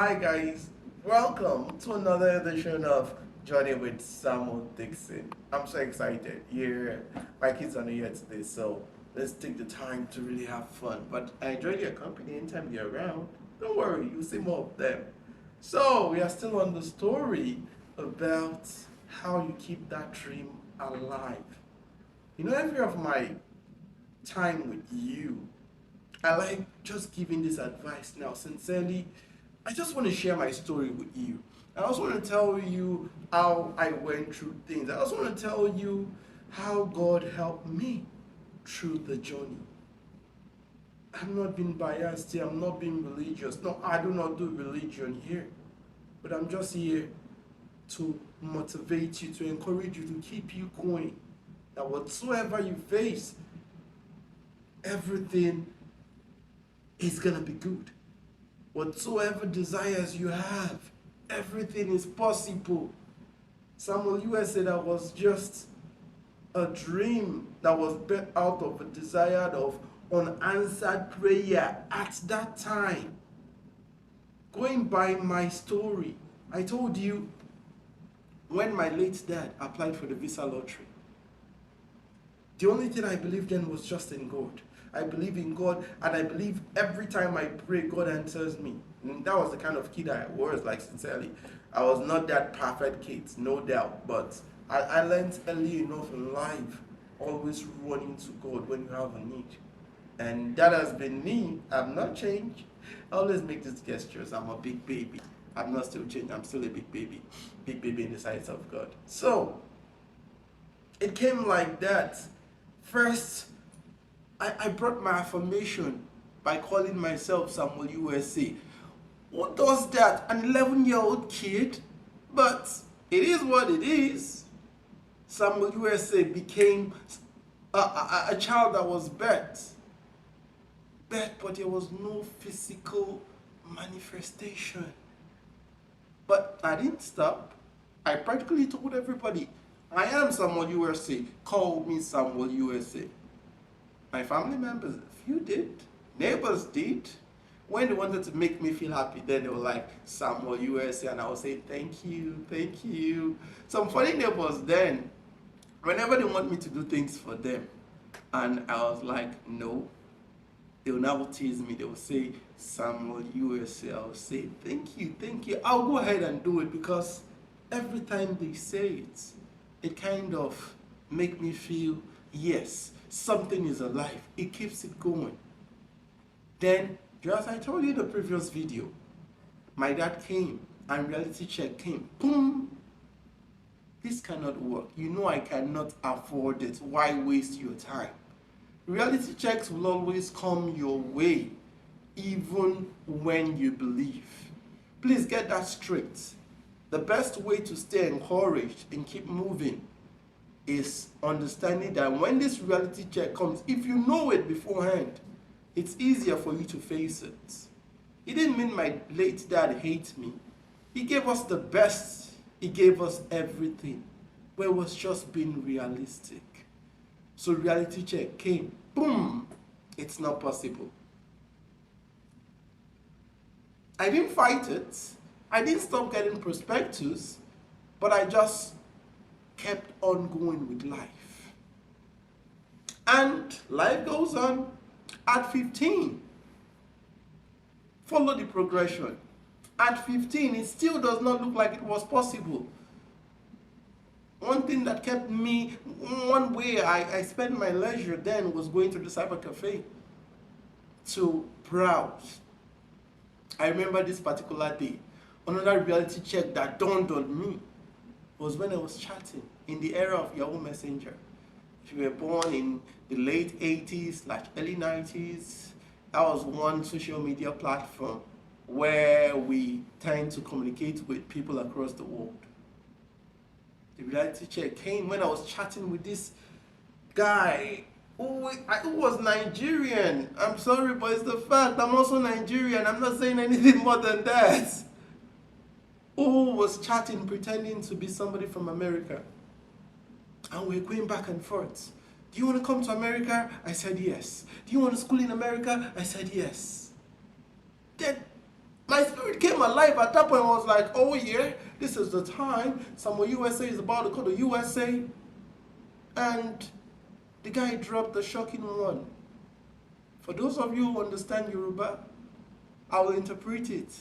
Hi guys, welcome to another edition of Journey with Samuel Dixon. I'm so excited. Yeah, my kids are not here today, so let's take the time to really have fun. But I enjoy your company anytime you're around. Don't worry, you'll see more of them. So we are still on the story about how you keep that dream alive. Every of my time with you, I like just giving this advice now. Sincerely, I just want to share my story with you. I also want to tell you how I went through things. I also want to tell you how God helped me through the journey. I'm not being biased here. I'm not being religious. No, I do not do religion here. But I'm just here to motivate you, to encourage you, to keep you going. That whatsoever you face, everything is going to be good. Whatsoever desires you have, everything is possible. Samuel US said that was just a dream that was birthed out of a desire of unanswered prayer at that time. Going by my story, I told you when my late dad applied for the visa lottery, the only thing I believed in was just in God. I believe in God, and I believe every time I pray, God answers me. And that was the kind of kid I was, like, sincerely. I was not that perfect kid, no doubt, but I learned early enough in life, always running to God when you have a need. And that has been me. I've not changed. I always make these gestures. I'm a big baby. I'm not still changed. I'm still a big baby. Big baby in the sight of God. So, it came like that. First, I brought my affirmation by calling myself Samuel USA. Who does that? An 11-year-old kid? But it is what it is. Samuel USA became a child that was birthed, but there was no physical manifestation. But I didn't stop. I practically told everybody, I am Samuel USA. Call me Samuel USA. My family members, a few did. Neighbors did. When they wanted to make me feel happy, then they were like, Samuel USA, and I would say, thank you, thank you. Some funny neighbors then, whenever they want me to do things for them, and I was like, no, they will now tease me. They will say, Samuel USA. I will say, thank you, thank you. I'll go ahead and do it, because every time they say it, it kind of make me feel, yes, something is alive. It keeps it going. Then, just as I told you in the previous video, my dad came and reality check came. Boom! This cannot work. You know I cannot afford it. Why waste your time? Reality checks will always come your way, even when you believe. Please get that straight. The best way to stay encouraged and keep moving is understanding that when this reality check comes, if you know it beforehand, it's easier for you to face it. It didn't mean my late dad hates me. He gave us the best. He gave us everything. But it was just being realistic. So reality check came. Boom! It's not possible. I didn't fight it. I didn't stop getting prospectus, but I just kept on going with life. And life goes on. At 15, follow the progression. At 15, it still does not look like it was possible. One thing that kept me, one way I spent my leisure then was going to the cyber cafe to browse. I remember this particular day. Another reality check that dawned on me was when I was chatting in the era of Yahoo Messenger. If you were born in the late 80s/early 90s, that was one social media platform where we tend to communicate with people across the world. The reality check came when I was chatting with this guy who was Nigerian. I'm sorry, but it's the fact. I'm also Nigerian. I'm not saying anything more than that. Who was chatting, pretending to be somebody from America. And we're going back and forth. Do you want to come to America? I said yes. Do you want to school in America? I said yes. Then My spirit came alive at that point. I was like, oh yeah, this is the time. Samuel USA is about to go to USA. And the guy dropped the shocking one. For those of you who understand Yoruba, I will interpret it.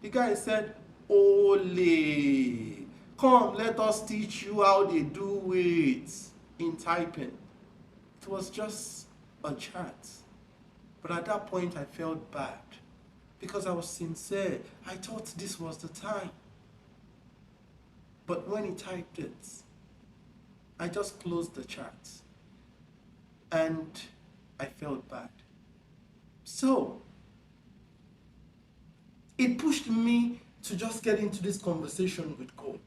The guy said, Ole, come, let us teach you how they do it in typing. It was just a chat. But at that point, I felt bad because I was sincere. I thought this was the time. But when he typed it, I just closed the chat and I felt bad. So, it pushed me to just get into this conversation with God.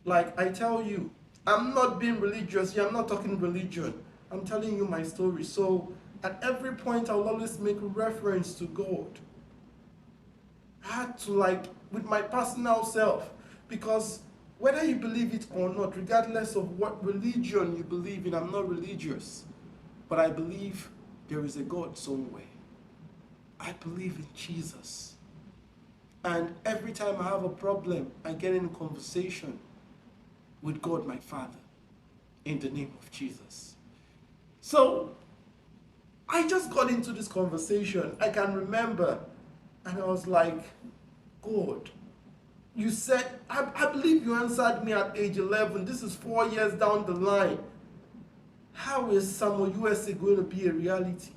Like I tell you, I'm not being religious. Yeah, I'm not talking religion. I'm telling you my story. So at every point, I'll always make reference to God. I had to, like, with my personal self, because whether you believe it or not, regardless of what religion you believe in, I'm not religious, but I believe there is a God somewhere. I believe in Jesus. And every time I have a problem, I get in conversation with God, my Father, in the name of Jesus. So I just got into this conversation. I can remember, and I was like, God, you said, I believe you answered me at age 11. This is 4 years down the line. How is Samuel USA going to be a reality?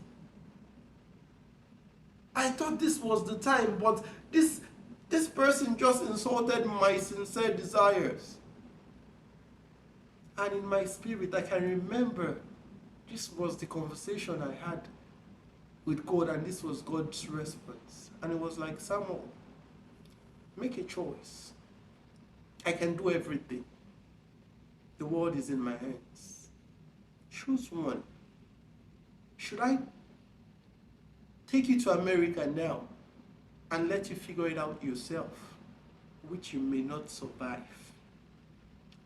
I thought this was the time, but this person just insulted my sincere desires. And in my spirit, I can remember this was the conversation I had with God, and this was God's response. And it was like, Samuel, make a choice. I can do everything. The world is in my hands. Choose one. Should I take you to America now and let you figure it out yourself, which you may not survive?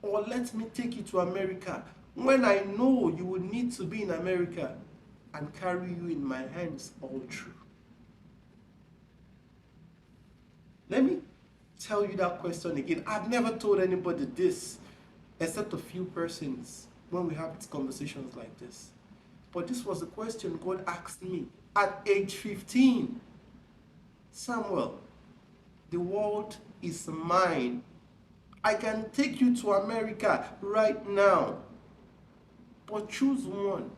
Or let me take you to America when I know you will need to be in America and carry you in my hands all through? Let me tell you that question again. I've never told anybody this, except a few persons when we have conversations like this. But this was a question God asked me at age 15. Samuel, the world is mine. I can take you to America right now, but choose one.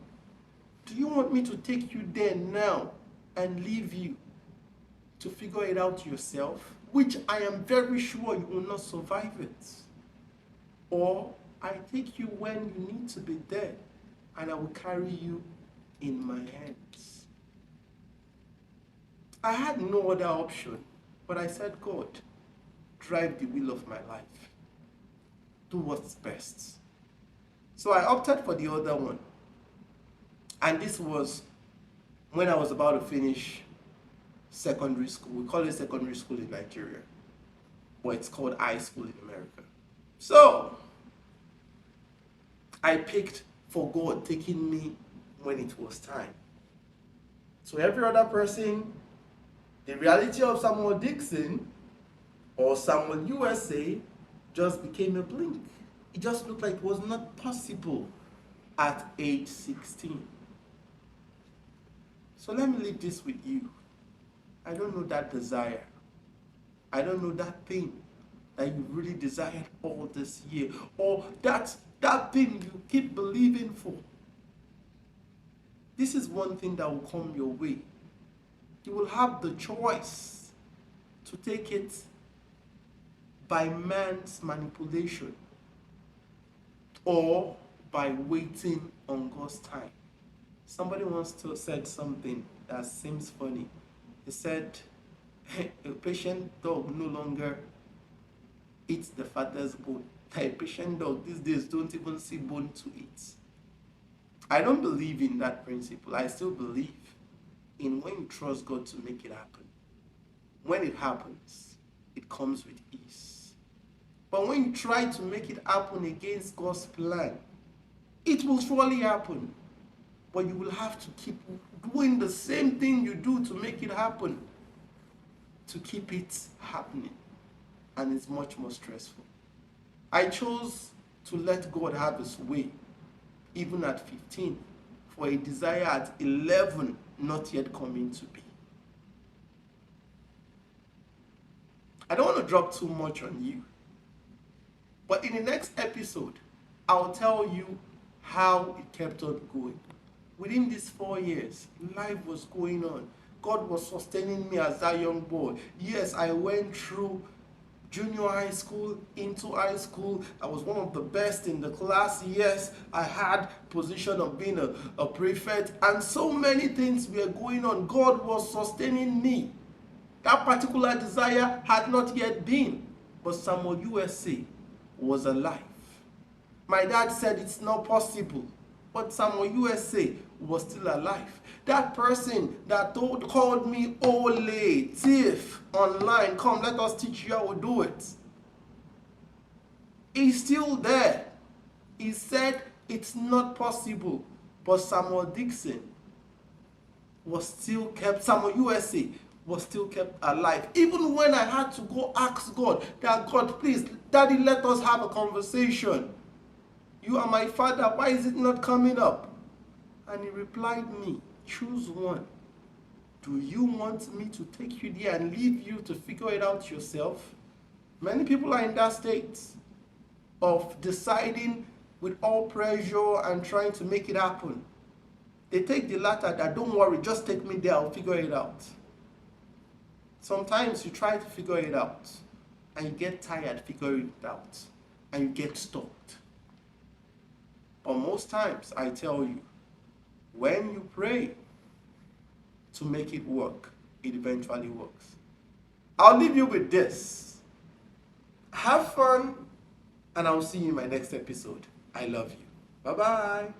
Do you want me to take you there now and leave you to figure it out yourself, which I am very sure you will not survive it? Or I take you when you need to be there and I will carry you in my hands? I had no other option, but I said, God, drive the wheel of my life. Do what's best. So I opted for the other one. And this was when I was about to finish secondary school. We call it secondary school in Nigeria, but it's called high school in America. So I picked for God taking me when it was time. So every other person, the reality of Samuel Dixon or Samuel USA just became a blink. It just looked like it was not possible at age 16. So let me leave this with you. I don't know that desire. I don't know that thing that you really desired all this year, or that thing you keep believing for. This is one thing that will come your way. You will have the choice to take it by man's manipulation or by waiting on God's time. Somebody once said something that seems funny. He said, a patient dog no longer eats the father's bone. A patient dog these days don't even see bone to eat. I don't believe in that principle. I still believe in when you trust God to make it happen. When it happens, it comes with ease. But when you try to make it happen against God's plan, it will surely happen. But you will have to keep doing the same thing you do to make it happen. to keep it happening, and it's much more stressful. I chose to let God have his way, even at 15, for a desire at 11 not yet coming to be. I don't want to drop too much on you, but in the next episode, I'll tell you how it kept on going. Within these 4 years, life was going on. God was sustaining me as that young boy. Yes, I went through junior high school into high school. I was one of the best in the class. Yes, I had position of being a prefect, and so many things were going on. God was sustaining me. That particular desire had not yet been, but Samuel USA was alive. My dad said it's not possible, but Samuel USA was still alive. That person that called me ole, thief, online, come, let us teach you how to do it. He's still there. He said it's not possible, but Samuel Dixon Samuel USA was still kept alive. Even when I had to go ask God, that God, please, Daddy, let us have a conversation. You are my father, why is it not coming up? And he replied me, choose one. Do you want me to take you there and leave you to figure it out yourself? Many people are in that state of deciding with all pressure and trying to make it happen. They take the latter, that don't worry, just take me there, I'll figure it out. Sometimes you try to figure it out and you get tired figuring it out and you get stuck. But most times, I tell you, when you pray to make it work, it eventually works. I'll leave you with this. Have fun, and I'll see you in my next episode. I love you. Bye-bye.